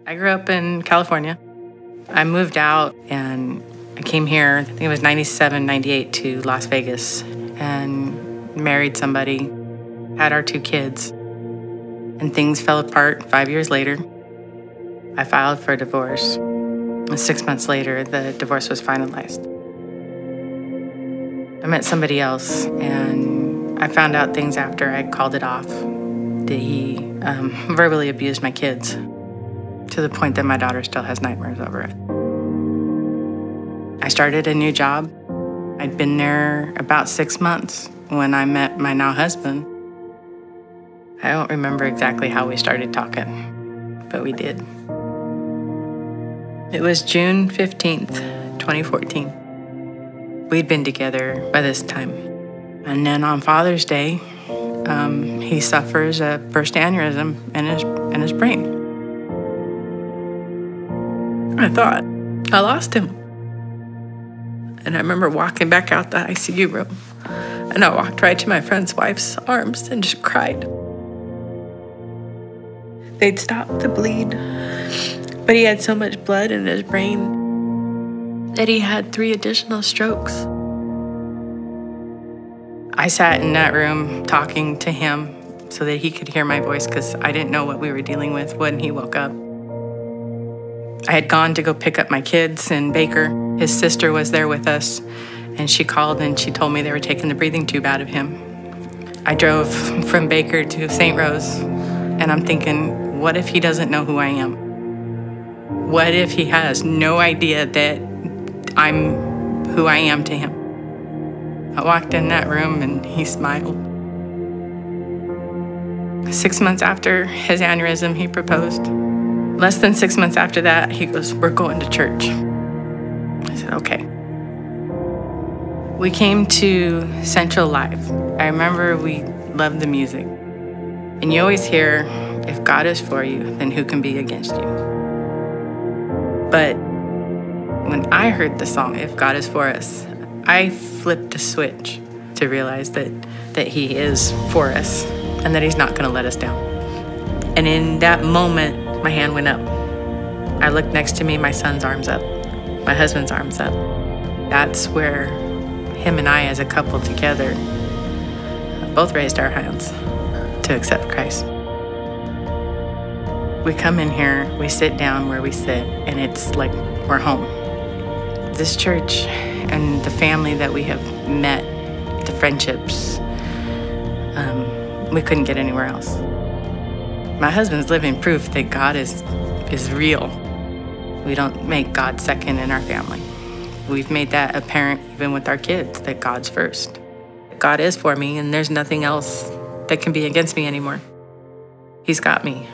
I grew up in California. I moved out and I came here, I think it was 97, 98 to Las Vegas and married somebody, had our 2 kids, and things fell apart 5 years later. I filed for a divorce. And 6 months later, the divorce was finalized. I met somebody else and I found out things after I called it off that he verbally abused my kids to the point that my daughter still has nightmares over it. I started a new job. I'd been there about 6 months when I met my now husband. I don't remember exactly how we started talking, but we did. It was June 15th, 2014. We'd been together by this time. And then on Father's Day, he suffers a burst aneurysm in his brain. I thought, I lost him. And I remember walking back out the ICU room, and I walked right to my friend's wife's arms and just cried. They'd stopped the bleed, but he had so much blood in his brain that he had 3 additional strokes. I sat in that room talking to him so that he could hear my voice because I didn't know what we were dealing with when he woke up. I had gone to go pick up my kids in Baker. His sister was there with us, and she called and she told me they were taking the breathing tube out of him. I drove from Baker to St. Rose, and I'm thinking, what if he doesn't know who I am? What if he has no idea that I'm who I am to him? I walked in that room and he smiled. 6 months after his aneurysm, he proposed. Less than 6 months after that, he goes, "We're going to church." I said, okay. We came to Central Live. I remember we loved the music. And you always hear, if God is for you, then who can be against you? But when I heard the song, If God is For Us, I flipped a switch to realize that he is for us and that he's not going to let us down. And in that moment, my hand went up. I looked next to me, my son's arms up, my husband's arms up. That's where him and I as a couple together both raised our hands to accept Christ. We come in here, we sit down where we sit, and it's like we're home. This church and the family that we have met, the friendships, we couldn't get anywhere else. My husband's living proof that God is real. We don't make God second in our family. We've made that apparent even with our kids, that God's first. God is for me, and there's nothing else that can be against me anymore. He's got me.